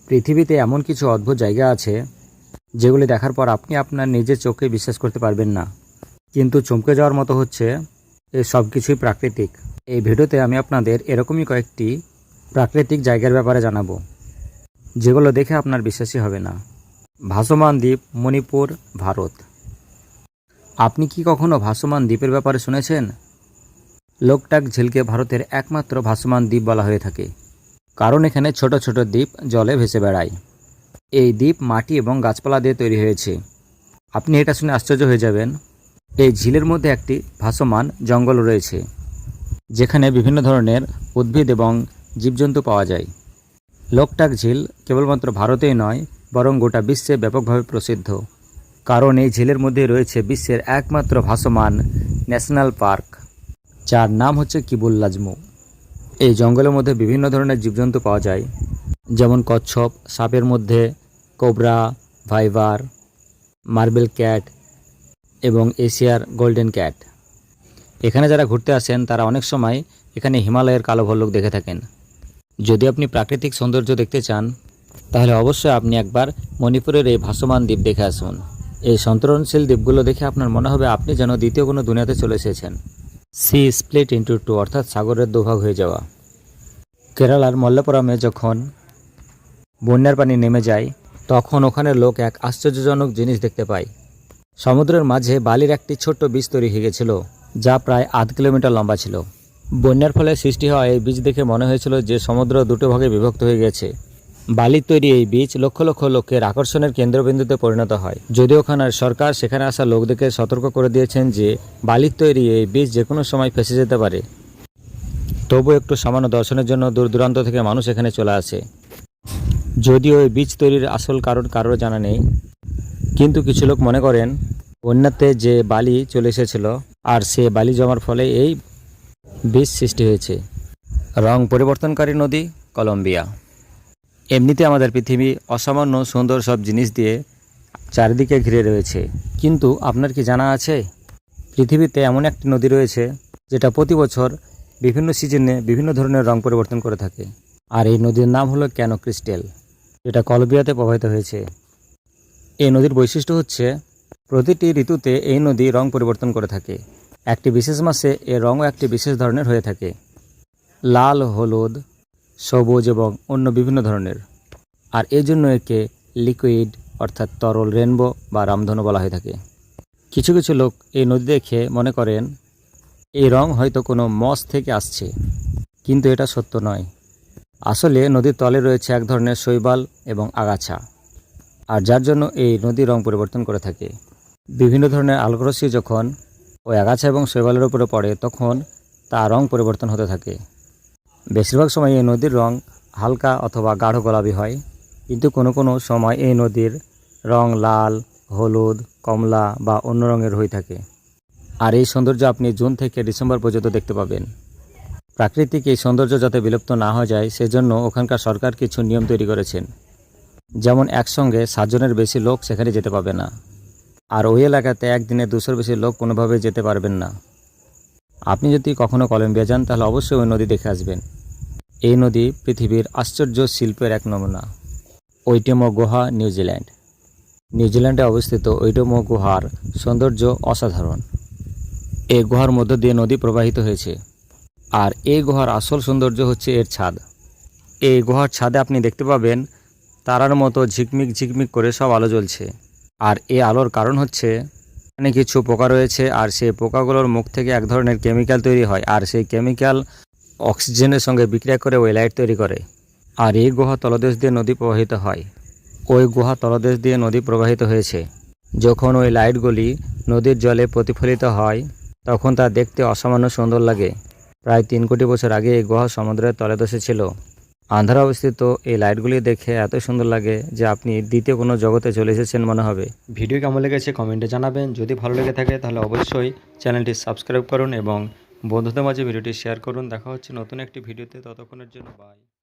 পৃথিবীতে এমন কিছু অদ্ভুত জায়গা আছে যেগুলি দেখার পর আপনি আপনার নিজের চোখে বিশ্বাস করতে পারবেন না, কিন্তু চমকে যাওয়ার মতো হচ্ছে এই সব কিছুই প্রাকৃতিক। এই ভিডিওতে আমি আপনাদের এরকমই কয়েকটি প্রাকৃতিক জায়গার ব্যাপারে জানাবো যেগুলো দেখে আপনার বিশ্বাসই হবে না। ভাসমান দ্বীপ, মণিপুর, ভারত। আপনি কি কখনো ভাসমান দ্বীপের ব্যাপারে শুনেছেন? লোকটাক ঝিলকে ভারতের একমাত্র ভাসমান দ্বীপ বলা হয়ে থাকে, কারণ এখানে ছোট ছোট দ্বীপ জলে ভেসে বেড়ায়। এই দ্বীপ মাটি এবং গাছপালা দিয়ে তৈরি হয়েছে। আপনি এটা শুনে আশ্চর্য হয়ে যাবেন। এই ঝিলের মধ্যে একটি ভাসমান জঙ্গল রয়েছে, যেখানে বিভিন্ন ধরনের উদ্ভিদ এবং জীবজন্তু পাওয়া যায়। লোকটাক ঝিল কেবলমাত্র ভারতেই নয়, বরং গোটা বিশ্বে ব্যাপকভাবে প্রসিদ্ধ, কারণ এই ঝিলের মধ্যে রয়েছে বিশ্বের একমাত্র ভাসমান ন্যাশনাল পার্ক, যার নাম হচ্ছে কিবুল লাজমু। এই জঙ্গলের মধ্যে বিভিন্ন ধরনের জীবজন্তু পাওয়া যায়, যেমন কচ্ছপ, সাপের মধ্যে কোবরা, ভাইবার, মার্বেল ক্যাট এবং এশিয়ার গোল্ডেন ক্যাট। এখানে যারা ঘুরতে আসেন তারা অনেক সময় এখানে হিমালয়ের কালো ভল্লুক দেখে থাকেন। যদি আপনি প্রাকৃতিক সৌন্দর্য দেখতে চান, তাহলে অবশ্যই আপনি একবার মণিপুরের এই ভাসমান দ্বীপ দেখে আসুন। এই সন্তরণশীল দ্বীপগুলো দেখে আপনার মনে হবে আপনি যেন দ্বিতীয় কোনো দুনিয়াতে চলে এসেছেন। সি স্প্লিট ইন্টু টু, অর্থাৎ সাগরের দুভাগ হয়ে যাওয়া। কেরালার মল্লপুরমে যখন বন্যার পানি নেমে যায়, তখন ওখানে লোক এক আশ্চর্যজনক জিনিস দেখতে পায়। সমুদ্রের মাঝে বালির একটি ছোট্ট বীজ তৈরি হয়ে গেছিল, যা প্রায় 0.5 কিলোমিটার লম্বা ছিল। বন্যার ফলে সৃষ্টি হওয়া এই বীজ দেখে মনে হয়েছিল যে সমুদ্র দুটো ভাগে বিভক্ত হয়ে গেছে। বালির তৈরি এই বীজ লক্ষ লক্ষ লোকের আকর্ষণের কেন্দ্রবিন্দুতে পরিণত হয়। যদিও ওখানের সরকার সেখানে আসা লোকদেরকে সতর্ক করে দিয়েছেন যে বালির তৈরি এই বীজ যে কোনো সময় ফেসে যেতে পারে, তবু একটু সামান্য দর্শনের জন্য দূর দূরান্ত থেকে মানুষ এখানে চলে আসে। যদিও এই বীজ তৈরির আসল কারণ কারোর জানা নেই, কিন্তু কিছু লোক মনে করেন বন্যাতে যে বালি চলে এসেছিল আর সে বালি জমার ফলে এই বীজ সৃষ্টি হয়েছে। রং পরিবর্তনকারী নদী, কলম্বিয়া। এমনিতে আমাদের পৃথিবী অসামান্য সুন্দর সব জিনিস দিয়ে চারিদিকে ঘিরে রয়েছে, কিন্তু আপনার কি জানা আছে পৃথিবীতে এমন একটি নদী রয়েছে যেটা প্রতি বছর বিভিন্ন সিজনে বিভিন্ন ধরনের রং পরিবর্তন করে থাকে, আর এই নদীর নাম হলো ক্যানো ক্রিস্টেল, যেটা কলম্বিয়াতে প্রবাহিত হয়েছে। এই নদীর বৈশিষ্ট্য হচ্ছে প্রতিটি ঋতুতে এই নদী রং পরিবর্তন করে থাকে। একটি বিশেষ মাসে এর রঙও একটি বিশেষ ধরনের হয়ে থাকে, লাল, হলুদ, সবুজ এবং অন্য বিভিন্ন ধরনের। আর এই জন্য একে লিকুইড অর্থাৎ তরল রেনবো বা রামধনু বলা হয়ে থাকে। কিছু কিছু লোক এই নদী দেখে মনে করেন এই রং হয়তো কোনো মস থেকে আসছে, কিন্তু এটা সত্য নয়। আসলে নদীর তলে রয়েছে এক ধরনের শৈবাল এবং আগাছা, আর যার জন্য এই নদীর রং পরিবর্তন করে থাকে। বিভিন্ন ধরনের আলোকরশ্মি যখন ওই আগাছা এবং শৈবালের উপরে পড়ে, তখন তা রং পরিবর্তন হতে থাকে। বেশিরভাগ সময় এই নদীর রং হালকা অথবা গাঢ় গোলাপি হয়, কিন্তু কোনো কোনো সময় এই নদীর রং লাল, হলুদ, কমলা বা অন্য রঙের হয়ে থাকে। আর এই সৌন্দর্য আপনি জুন থেকে ডিসেম্বর পর্যন্ত দেখতে পাবেন। প্রাকৃতিক এই সৌন্দর্য যাতে বিলুপ্ত না হয়ে যায়, সেজন্য ওখানকার সরকার কিছু নিয়ম তৈরি করেছেন, যেমন একসঙ্গে 7 জনের বেশি লোক সেখানে যেতে পারবে না, আর ওই এলাকাতে একদিনে 200-র বেশি লোক কোনোভাবে যেতে পারবেন না। আপনি যদি কখনো কলম্বিয়া যান, তাহলে অবশ্যই ওই নদী দেখে আসবেন। এই নদী পৃথিবীর আশ্চর্য শিল্পের এক নমুনা। ওইটেমো গুহা, নিউজিল্যান্ড। নিউজিল্যান্ডে অবস্থিত ওইটেমো গুহার সৌন্দর্য অসাধারণ। এই গুহার মধ্য দিয়ে নদী প্রবাহিত হয়েছে, আর এই গুহার আসল সৌন্দর্য হচ্ছে এর ছাদ। এই গুহার ছাদে আপনি দেখতে পাবেন তারার মতো ঝিকমিক ঝিকমিক করে সব আলো জ্বলছে, আর এই আলোর কারণ হচ্ছে এখানে কিছু পোকা রয়েছে, আর সেই পোকাগুলোর মুখ থেকে এক ধরনের কেমিক্যাল তৈরি হয়, আর সেই কেমিক্যাল অক্সিজেনের সঙ্গে বিক্রিয়া করে ওই লাইট তৈরি করে। আর এই গুহা তলদেশ দিয়ে নদী প্রবাহিত হয়। ওই গুহা তলদেশ দিয়ে নদী প্রবাহিত হয়েছে। যখন ওই লাইটগুলি নদীর জলে প্রতিফলিত হয়, তখন তা দেখতে অসামান্য সুন্দর লাগে। প্রায় 3 কোটি বছর আগে এই গুহা সমুদ্রের তলদেশে ছিল। আন্ধ্রা অবস্থিত এই লাইটগুলি দেখে এত সুন্দর লাগে যে আপনি দ্বিতীয় কোনো জগতে চলে এসেছেন মনে হবে। ভিডিও কেমন লেগেছে কমেন্টে জানাবেন। যদি ভালো লেগে থাকে তাহলে অবশ্যই চ্যানেলটি সাবস্ক্রাইব করুন এবং বন্ধুদের মাঝে ভিডিওটি শেয়ার করুন। দেখা হচ্ছে নতুন একটি ভিডিওতে, ততক্ষণের জন্য বাই।